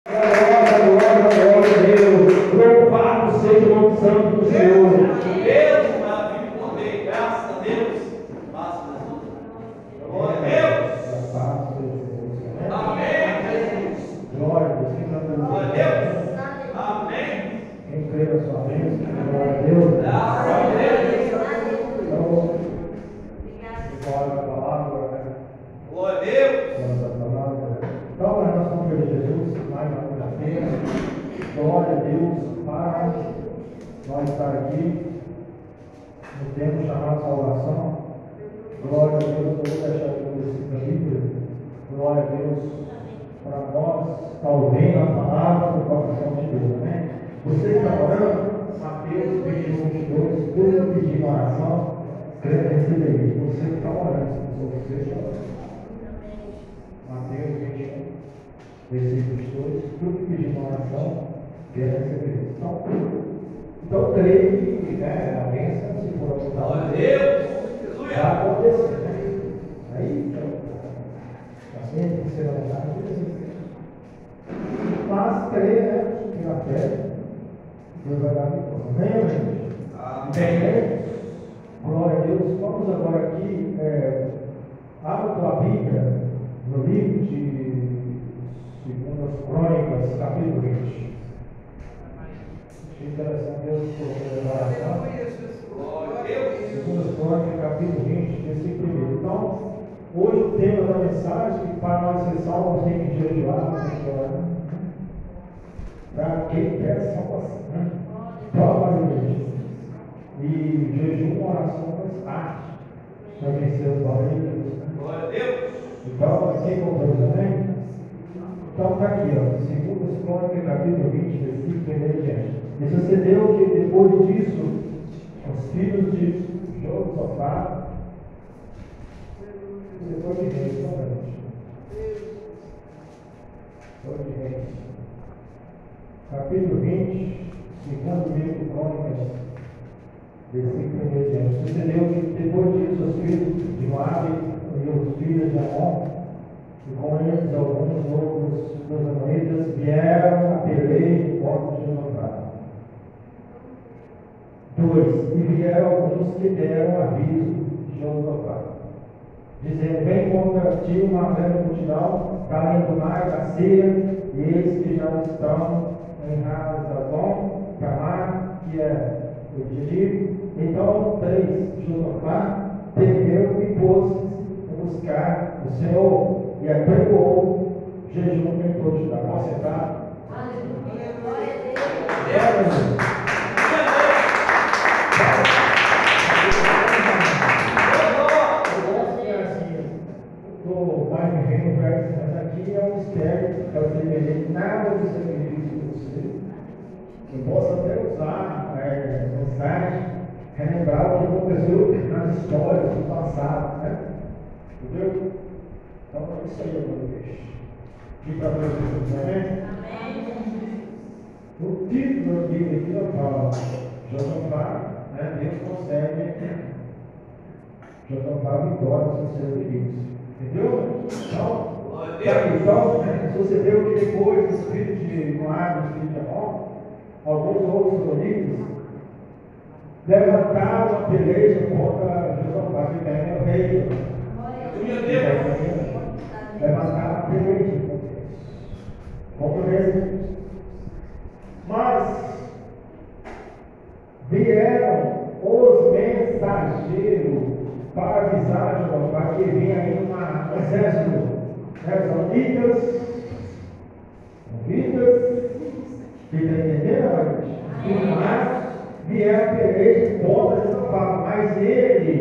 Glória a Deus. Louvado seja o nome santo do Senhor. Deus, maravilha, poder, graças a Deus. Glória a Deus. Amém, Jesus. Glória a Deus. Glória a Deus. Amém. Quem crê na sua bênção, glória a Deus. Graças a Deus. Então, glória a palavra, né? Glória a Deus. Então, nós vamos ver Jesus mais uma quinta-feira. Glória a Deus, Pai, nós estar aqui no tempo chamado salvação. Glória a Deus, eu vou deixar esse Bíblia. Glória a Deus, para nós, está ouvindo a palavra do coração de Deus, amém? Você que está orando, Mateus 21, 22, tudo pedindo oração, crê receber isso. Você que está orando, você que está orando. Mateus 21, versículos 2, tudo pedindo oração, quer receber isso. Então creio que, né, a bênção, se for ajudar, Glória a Deus. vai acontecer, né? Aí, assim, tem que ser vontade de Deus. Mas creio, né, que na fé, Deus vai dar vitória. Amém, gente? Amém. Glória a Deus. Vamos agora aqui, abra tua Bíblia no livro de 2 Crônicas, capítulo 20. Achei interessante Deus colocou a oração. Glória a Deus. 2 Crônicas, capítulo 20, versículo 1. Então, hoje o tema da mensagem, que para nós ser salvos tem que jejuar, para quem quer salvação, né? Provavelmente. E jejum, oração faz parte para vencer os barreiras. Glória a Deus. Então, assim como Deus, amém? Então, está aqui, ó, 2 Crônicas, capítulo 20, versículo 1 em diante. E sucedeu que depois disso, os filhos de Josafá, depois de reis, depois de reis, capítulo 20, segundo livro de Crônicas, versículo 1 em diante. Sucedeu que depois disso, os filhos de Moabe e os filhos de Amon, e com eles alguns outros dos amonitas, vieram a pelejar contra Josafá. 2. E vieram alguns que deram aviso de Josafá, dizendo: vem contra ti uma grande multidão, para além do mar, da Síria, e eles que já estão em Hazazon, Tamar, que é o Egito. Então, 3. Josafá temeu e pôs-se a buscar o Senhor, e apregoou jejum em todo Judá. Vamos sentar. Aleluia, glória a Deus. Mas aqui é um mistério para você entender nada do sacrifício de você. Eu posso até usar mensagem, relembrar o que aconteceu nas histórias do passado, né? Entendeu? Então é isso aí, meu Deus. E para vocês, amém? Amém. O título do livro aqui não fala Josafá, né? Deus concede Josafá vitória sobre seus inimigos. Entendeu? Então, sucedeu que depois os filhos de Moabe, os filhos de Amon, alguns outros amigos, levantaram a peleja contra Josafá, que também é o rei. Levantaram a peleja contra o rei. Mas vieram os mensageiros para avisar Josafá que vinha aí um exército, Amonitas, que está entendendo? Mas vieram peleja contra Josafá, mas ele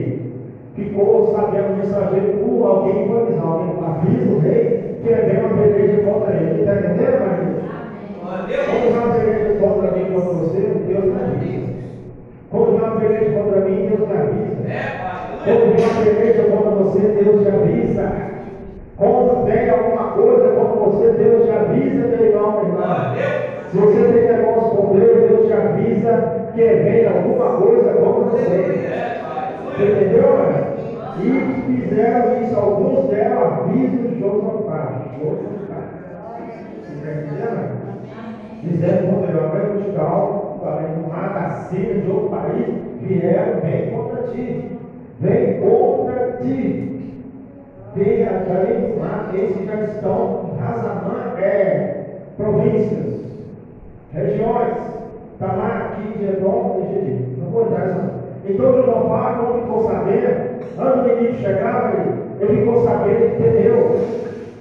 ficou sabendo o mensageiro por alguém foi avisar, alguém avisa o rei que vem uma peleja contra ele. Está entendendo, Maria? Quando vem uma peleja contra mim, contra você, Deus me avisa. Quando vem uma peleja contra mim, Deus me avisa. Quando vem uma peleja contra você, Deus te avisa. Quando vem alguma coisa contra você, Deus te avisa, meu irmão, minha irmã. Se você tem negócio com Deus, Deus te avisa que vem alguma coisa contra você. Entendeu, né? E fizeram isso, alguns deram aviso de Josafá. Está entendendo? dizendo contra ele: vai Portugal, do mar, da Síria, de outro país, vieram, vem contra ti. Vem contra ti. Vem além do mar, esses já estão em Razamã, províncias, regiões, Tamar, aqui, Edom e Egito. Não vou entrar nessa. Então Josafá, quando ficou sabendo, antes do inimigo chegar, ele ficou sabendo, ele temeu.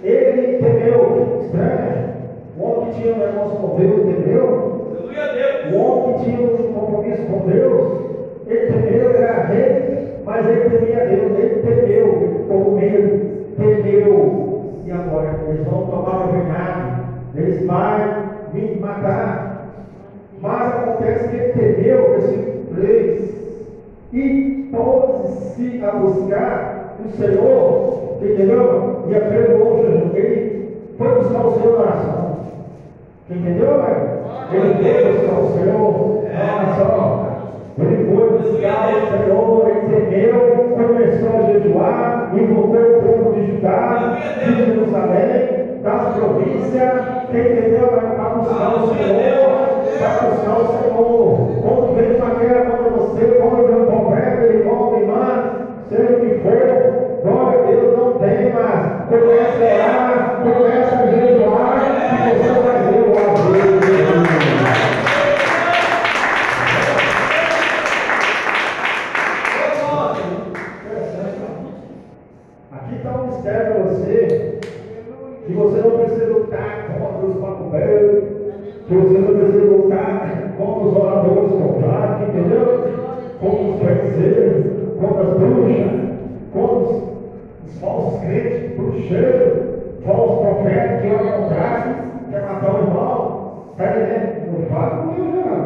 Ele temeu. Estranho. O homem que tinha um negócio com Deus temeu. O homem que tinha um compromisso com Deus, ele temeu, ele era rei, mas ele temia Deus, ele temeu, ele ficou com medo, temeu. E agora? Eles vão tomar o reinado, eles vão me matar. Mas acontece que ele temeu, versículo 3, e pôs-se a buscar o Senhor, entendeu? E apelou Jesus, ele foi buscar o Senhor na oração. Entendeu, velho? Ele foi buscar o Senhor na oração. Ele foi buscar o Senhor, ele temeu, começou a jejuar, invocou o povo de Judá, de Jerusalém, das províncias, entendeu? Para buscar o Senhor, para buscar o Senhor. Quando vem uma guerra contra você, quando vem um problema, irmão, irmã, seja o que for, glória a Deus, não tem mais. Começa a orar, começa a jejuar, e você vai ver o amor de Deus. Aqui está um mistério para você, que você não precisa lutar contra os macumeiros, que você não precisa lutar contra os oradores contrários, entendeu? Contra os feiticeiros, contra as bruxas, contra os falsos crentes, bruxeiros, falsos profetas que olham contrário, quer matar o irmão. Está entendendo? Não fala comigo, não.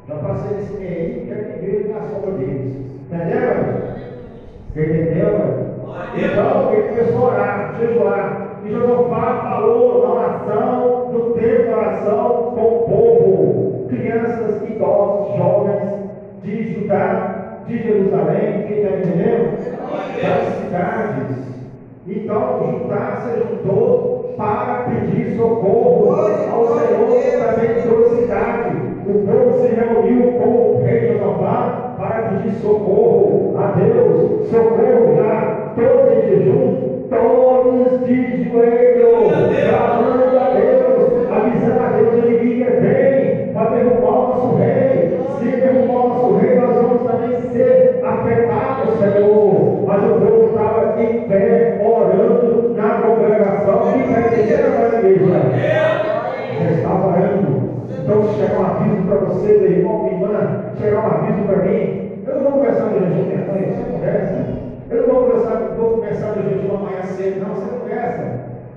Já passei nesse meio aí, quer que vive na sombra deles. Entendeu? Entendeu? Então ele começou a orar, jejuar. E Josafá falou na oração, no tempo da oração, com o povo, crianças, idosos, jovens de Judá, de Jerusalém, quem está entendendo? Das cidades. Então Judá se juntou para pedir socorro ao Senhor também de toda cidade. O povo se reuniu com o rei Josafá para pedir socorro a Deus, socorro já, todos em jejum, todos de joelho, clamando a Deus, avisando a Deus, o inimigo vem para derrubar o nosso rei. Se derrubar o nosso rei, nós vamos também ser afetados, Senhor. Mas o povo estava em pé, orando na congregação. Quem está entendendo a igreja? Já estava orando. Então, se chegar um aviso para você, meu irmão, minha irmã, chegar um aviso para mim, eu não vou começar no jejum minha mãe, você conversa. Eu não vou começar no jejum amanhã cedo, não, você conversa.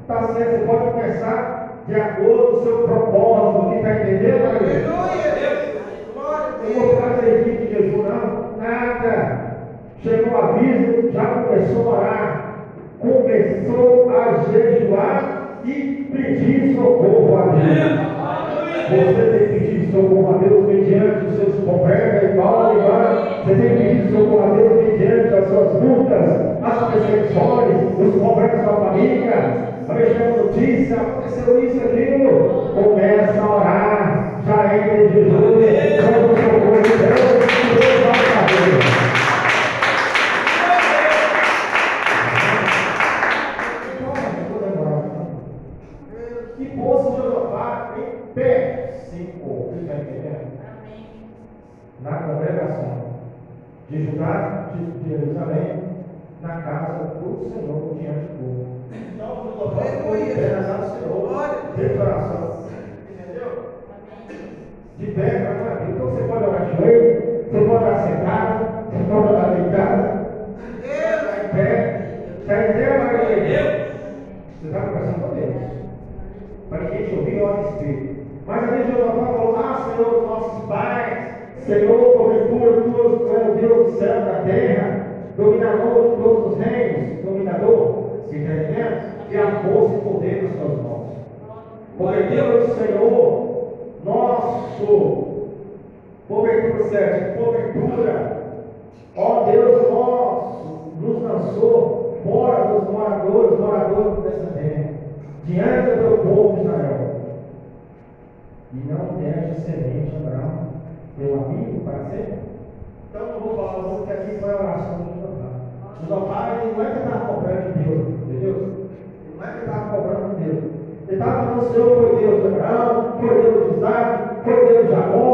Está certo, você pode começar de acordo com o seu propósito, está entendendo? Eu vou ficar 3 dias de jejum, não, nada. Chegou o aviso, já começou a orar, começou a jejuar e pedir socorro a Deus. Você tem que pedir socorro a Deus mediante os seus problemas e mal, você tem que pedir socorro a Deus mediante as suas lutas, as perseguições, os problemas da família. Vai chegando notícia, aconteceu isso, aquilo. Começa a orar, já entra em jejum, chama o socorro de Deus, e Deus vai fazer. E pôs-se Josafá em pé, 5, está entendendo? Na congregação de Judá, de Jerusalém, na casa do Senhor, diante do povo. Então, Josafá ficou em pé na casa do Senhor, declaração. Entendeu? De pé, para a vida. Então você pode orar de joelho, você pode orar sentado, você pode orar deitado. Está em pé. Está entendendo, Maria? Você está conversando com Deus. Para ninguém te ouvir, ora em espírito. Mas ali Josafá falou: Senhor, nossos pais, Senhor, porventura, tu és o Deus do céu e da terra, dominador de todos os reinos, dominador, se está entendendo? E a força e poder nas tuas mãos. Porque Deus, Senhor, nosso, porventura 7, porventura, ó Deus nosso, nos lançou fora dos moradores dessa terra, diante do teu povo de Israel. e não deixe semente Abraão, teu amigo, para sempre. Então eu vou falar para você que aqui foi a oração do Josafá. Josafá, ele não é que estava cobrando de Deus, entendeu? Ele não é que estava cobrando de Deus. Ele estava falando, o Senhor foi Deus de Abraão, foi Deus de Isaac, foi Deus de Jacó,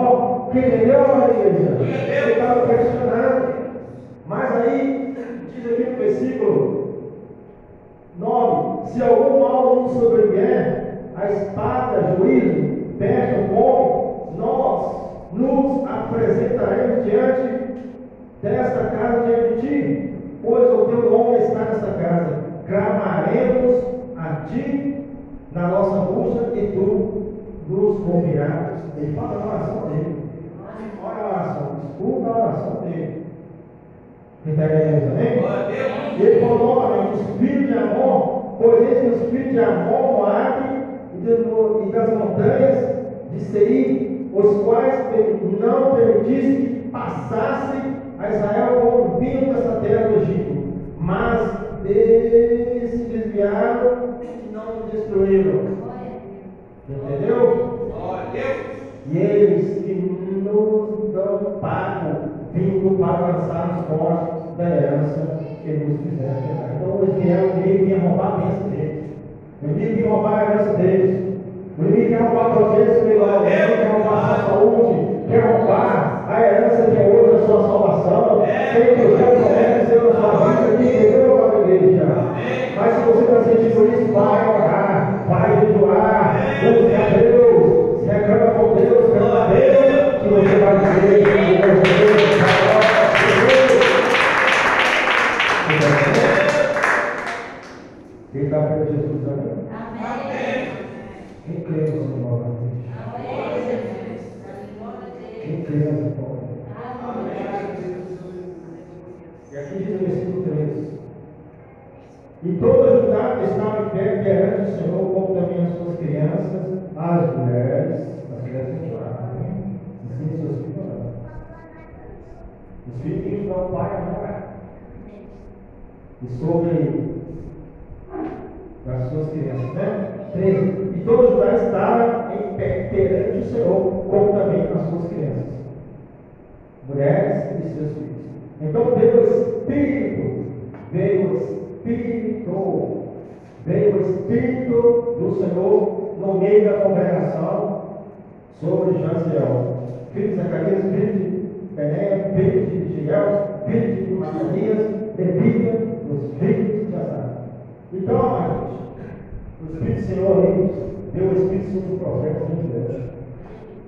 que entendeu, igreja? Ele estava questionando. Mas aí, diz aqui no versículo 9: se algum mal nos sobrevier, a espada, juízo, peste ou fome, nós nos apresentaremos diante desta casa diante de ti, pois o teu nome está nesta casa. Clamaremos a ti na nossa busca e tu nos ouvirás. Ele fala na oração dele. Olha a oração, escuta a oração dele. Entendeu, amém? E ele falou novamente: os filhos de Amon, pois eis que os filhos de Amon, Moabe e das montanhas de Seir, os quais não permitiste que passasse a Israel como vinho dessa terra do Egito, mas deles se desviaram e não nos destruíram. Entendeu? E eles que nos dão pago, vindo para lançar os postos da herança que nos fizeram. Então o inimigo vinha roubar a bênção deles. O inimigo vinha roubar a herança deles. O inimigo quer roubar a província melhor. O inimigo quer roubar a sua saúde. Quer roubar a herança que é hoje a sua salvação. Tem que usar promessa ser na sua vida aqui, entendeu, para a igreja? Mas se você está sentindo isso, vai orar, vai jejuar, busque a Deus, reclama com Deus, reclama a Deus, que você vai dizer que Deus quem está vendo Jesus também? Amém. Quem crê no Senhor? Quem crê no Senhor? E aqui diz o versículo 13: e toda Judá estava em pé perante o Senhor, como também as suas crianças, as mulheres que choravam. Ensine seus filhos a orar. Os filhos têm que ajudar o pai a orar. E sobre as suas crianças, né? 13. E todo Judá estava em pé perante o Senhor, como também as suas crianças, mulheres e seus filhos. Então veio o Espírito do Senhor no meio da congregação sobre Jaziel, filho de Zacarias, filho de Bené, filho de Giel, filho de Matanias, Levita, os filhos de Azar. Então, amados, o Espírito do Senhor deu o Espírito sobre o profeta de Deus.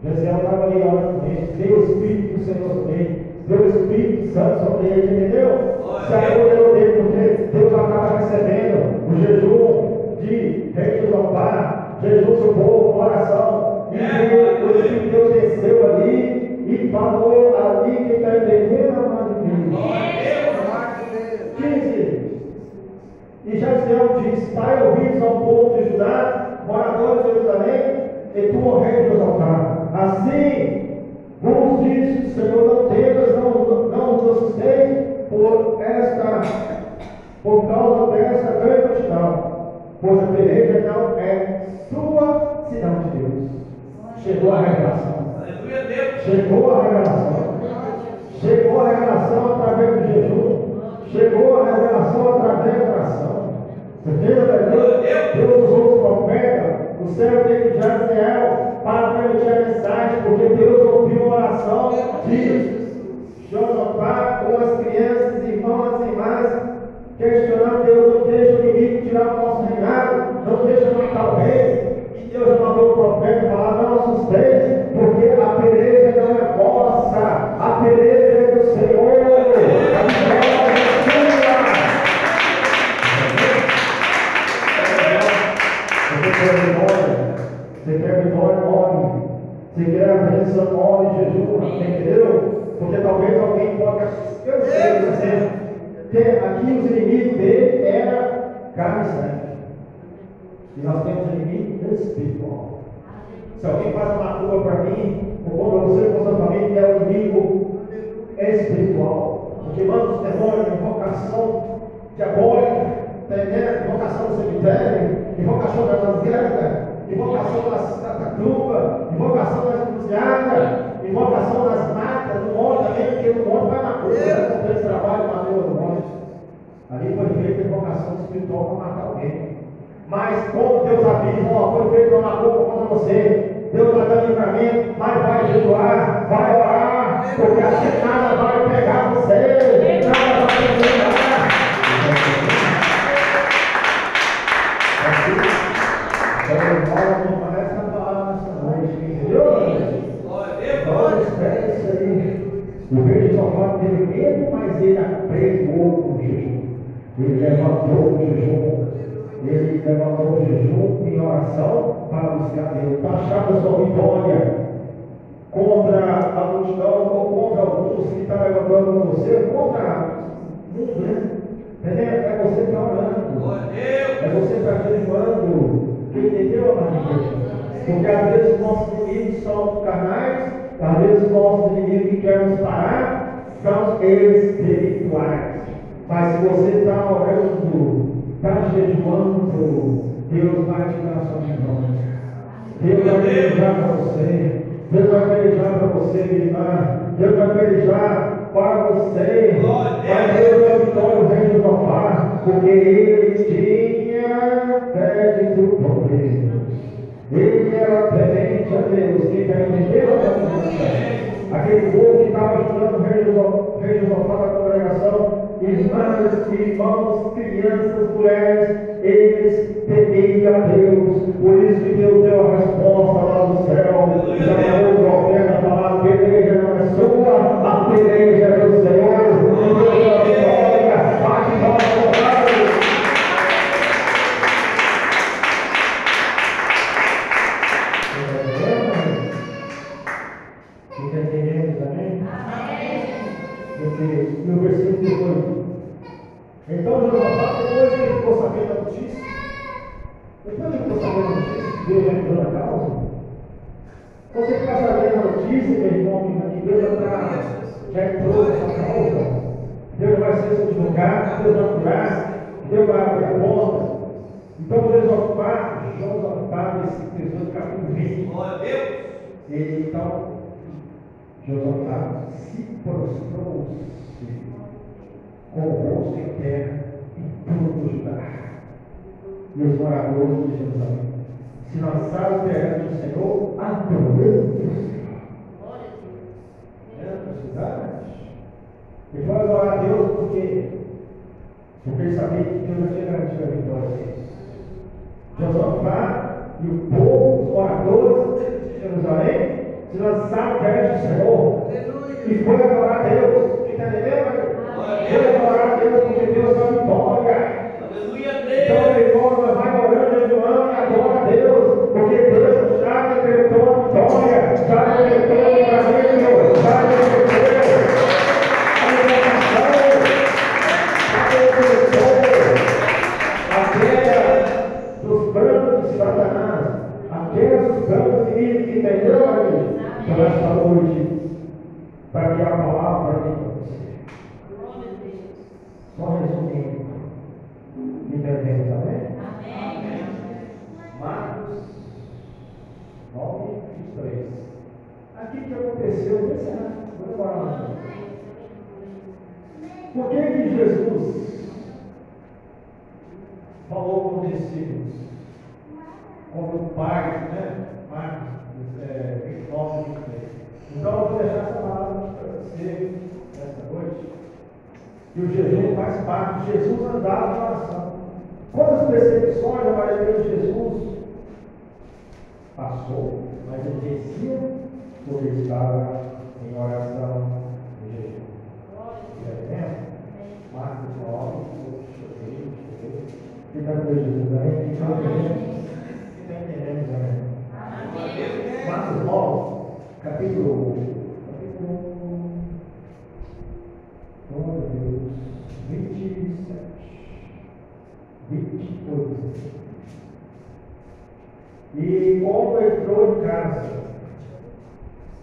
Jaziel estava ali orando com ele, deu o Espírito do Senhor sobre ele, deu o Espírito Santo sobre ele, entendeu? Se apoderou dele, porque Deus já estava recebendo o jejum de rei Josafá, jejum do povo, oração, e o Espírito de Deus desceu ali e falou ali, quem está entendendo, amado de Deus. 15. E Jaziel diz: Pai, ouvidos ao povo de Judá, moradores de Jerusalém, e tu, ó rei Josafá, assim vos diz o Senhor: não temas, não vos assusteis por causa desta grande multidão, pois a peleja não é sua, senão de Deus. Chegou a revelação. Chegou a revelação. Chegou a revelação através do jejum. Chegou a revelação através da oração. Você entendeu? Deus usou o profeta, o servo dele de Jaziel, para transmitir a mensagem, porque Deus ouviu a oração de Josafá com as crianças, irmãos e irmãs, questionando Deus: não deixa o inimigo tirar o nosso reinado, não deixa matar o rei. E Deus mandou o profeta falar: não assusteis, porque a peleja não é vossa, a peleja é do Senhor. Você quer vitória, morre. Você quer a bênção, morre, jejum, entendeu? Porque talvez alguém possa. Eu sei, aqui os inimigos dele eram carne e sangue. E nós temos um inimigo espiritual. Se alguém faz uma curva para mim, ou contra você, com sua família, é um inimigo espiritual. Porque manda os demônios, invocação diabólica, tá entendendo? Invocação do cemitério, invocação da guerra, invocação da catacumba, invocação ação espiritual para matar alguém. Mas quando Deus avisa, ó, foi feito uma culpa contra você, Deus está dando livramento, mas vai jejuar, vai orar, porque assim nada vai pegar você, nada vai te pegar. Então, não parece a palavra nessa noite, entendeu? Então, espere isso aí. O rei de Josafá teve medo, mas ele apregou o jejum. Ele levantou o jejum. Ele levantou o jejum em oração para buscar Deus. Para achar a sua vitória contra a multidão ou contra alguns que estão levantando com você, contra o mundo, né? Entendeu? É você que está orando. É você que está jejuando. Entendeu, amados? Porque às vezes nossos inimigos são carnais, às vezes nossos inimigos que querem nos parar são espirituais. Mas se você está orando, está jejuando, Deus vai te dar suas vitórias. Deus vai pelejar para você. Deus vai pelejar para você, minha irmã. Deus vai pelejar para você. Mas Deus é a vitória do rei de Josafá, porque ele tinha crédito por Deus. Ele era temente a Deus. Quem está entendendo? Aquele povo que estava ajudando o rei de Josafá da congregação, irmãs, irmãos, crianças, mulheres, eles temiam a Deus. Por isso que Deus deu a resposta lá do céu. Já o profeta falar: a peleja não é sua, a peleja é do Senhor. Deus é a vitória, bate palmas ao Pai. Fica entendendo também? Porque no versículo 18. Então Josafá, depois que ele ficou sabendo da notícia, Deus já entrou na causa. Você ficar sabendo da notícia, meu irmão, que Deus já entrou nessa causa. Deus vai ser seu advogado, Deus vai curar, Deus vai abrir a porta. Então Josafá, nesse texto, capítulo 20. Então, Josafá se prostrou-se com o rosto em terra em todo Judá. E os moradores de Jerusalém se lançaram perante o Senhor, adorando o Senhor. Na cidade. E foi adorar a Deus porque ele sabia que Deus já tinha garantido a vitória deles. Josafá e o povo, os moradores de Jerusalém, se lançaram perante o Senhor e foi adorar a Deus. Está entendendo? Foi adorar a Deus porque Deus é a vitória. Então ele vai orando, jejuando e adora a Deus, porque Deus já decretou a vitória, já decretou o livramento, já decretou a libertação, já decretou a queda dos planos de Satanás, a queda dos planos inimigos, entendeu, amigo? Então esta noite, para que a palavra venha para você. Só resumindo, entendendo também? Amém. Marcos 9, 23. Aqui que aconteceu, vê se é vou demorar mais. Por que Jesus falou com os discípulos? Como o Pai, né? Marcos 29, 23. Então eu vou deixar essa palavra para você nessa noite. E o jejum faz parte. Jesus andava em oração. Quantas perseguições a maioria de Jesus passou, mas ele vencia porque ele estava em oração e jejum. Entendeu? Marcos 9, cheguei. Fica com Jesus aí. Está entendendo também? Marcos 9, capítulo 27, 28. E como entrou em casa,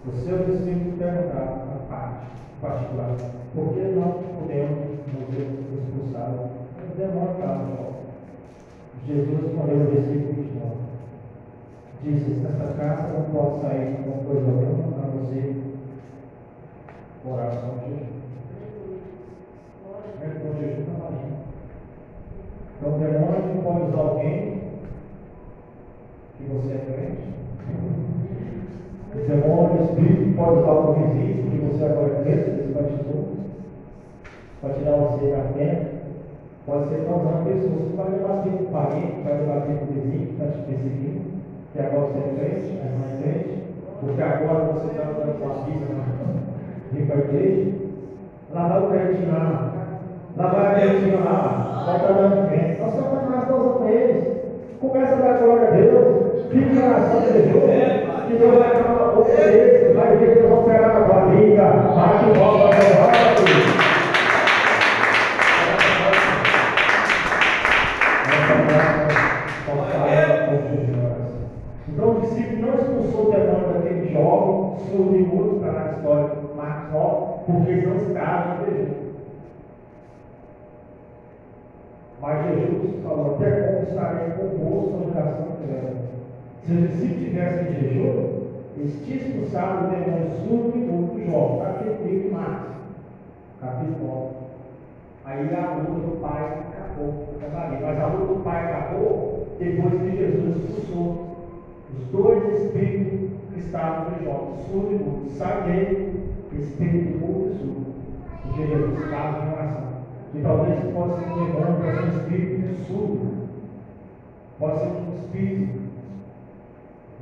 os seus discípulos perguntaram a parte particular: por que não podemos nos expulsar o demônio que estava no sol? Jesus respondeu no versículo 29. Disse: nesta casa não pode sair com coisa alguma a não ser oração de jejum. Com jejum na marinha. Então o demônio não pode usar alguém que você é crente. O demônio, o espírito pode usar o vizinho que você agora é crente, esse batizou, para tirar você da pena. Pode ser causando pessoas que vai debater com o parente, vai debater com o vizinho que está te perseguindo, que agora você é crente, mas não é crente, porque agora você está andando com a Bíblia vem para a igreja, lá vai o crente lá vai a crente lá, vai estar dando crente. Nós estamos mais com eles. Começa a dar glória a Deus, fica em oração de Jesus, que Deus vai calar a boca deles, vai ver que eles vão pegar na barriga, bate o pau para a Então o discípulo não expulsou o demônio daquele jovem, surdo e mudo, para na história do Marcos 9, porque eles não estavam em jejum. Mas Jesus falou: até como estarei convosco na geração que vem. Se os discípulos tivessem em jejum, eles tinham expulsado o demônio surdo e mudo do jovem. Está aqui em Marcos, capítulo 9. Aí a luta do pai acabou, mas a luta do pai acabou depois que Jesus expulsou os dois espíritos que estavam no jovem, surdo e mudo. Sai dele, espírito mudo e surdo, porque Jesus estava em oração. E talvez possa ser um demônio, pode ser um espírito surdo, pode ser um espírito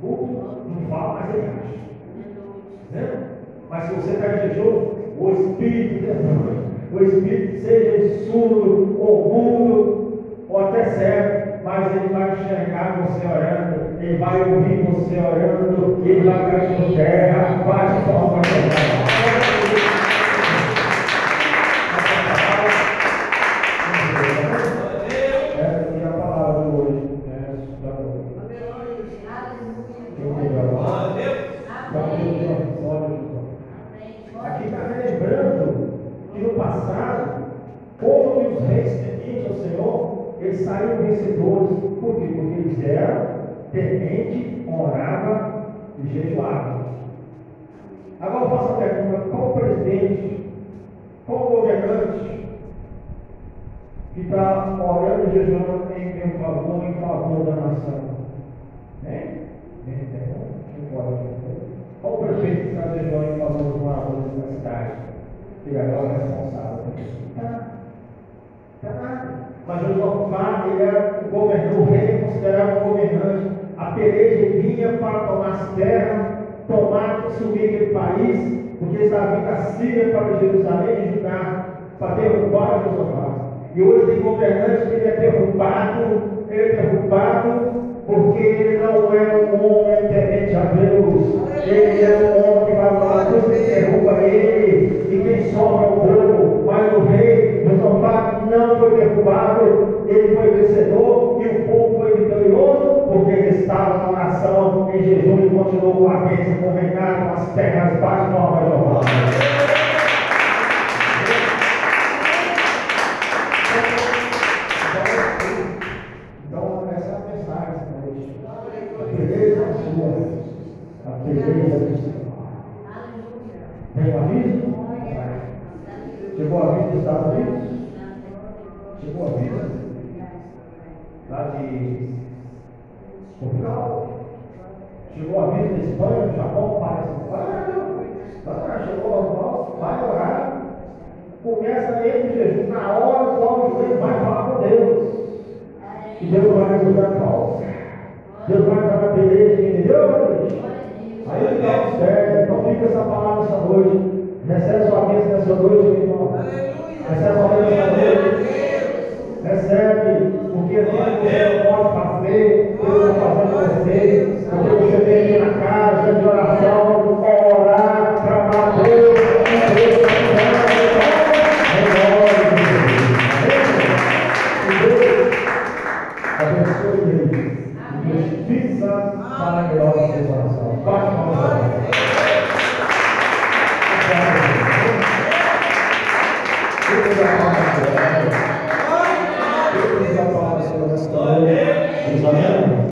mudo, não fala, mas ele acha. Né? Mas se você está em jejum, o espírito demônio, o espírito seja surdo ou mudo ou até cego, mas ele vai enxergar você orando, ele vai ouvir você orando, ele vai cair por terra, bate palma para essa aqui é a palavra de hoje, né? Aqui está lembrando que no passado, como que os reis tementes ao Senhor, eles saíram vencedores. Por quê? Porque eles eram tementes, oravam e jejuavam. Agora eu faço a pergunta: qual presidente, qual governante que está orando e jejuando em meu favor, em favor da nação? Né? Qual o prefeito que está jejuando em favor dos moradores da cidade? Que agora é responsável. Mas Josafá, ele era o governador, o rei considerava o governante. A peleja vinha para tomar as terras, tomar, subir aquele país, porque estava vindo a Síria para Jerusalém e Judá, para derrubar Josafá. E hoje tem governante que ele é derrubado porque ele não é um homem temente a Deus. Ele é um homem que vai falar, Deus que derruba ele, e quem sobra é o povo. Mas o rei Josafá não foi derrubado, ele foi vencedor, e o povo foi vitorioso, porque ele estava na oração, em jejum, e continuou com a bênção, com o reinado, com as terras baixas, não vai Jeová. Então, essa é a mensagem para hoje. A beleza é sua, a beleza do Senhor. Tem um aviso? Chegou a aviso dos Estados Unidos? Chegou a aviso lá de Portugal? Chegou a aviso da Espanha, do Japão, parece. Chegou aos nossos, vai orar. Começa entre o jejum, na hora do homem vai falar com Deus. E Deus vai resolver a causa. Deus vai dar a beleza, entendeu? Aí ele dá certo. Então fica essa palavra essa noite. Recebe sua bênção nessa noite, meu irmão. Recebe sua bênção nessa noite. Recebe, porque você não pode fazer, Deus vai fazer com você. Porque você vem aqui na casa de oração, orar, clamar a Deus, abençoe ele. E Deus fixa para melhor a sua oração. Bate uma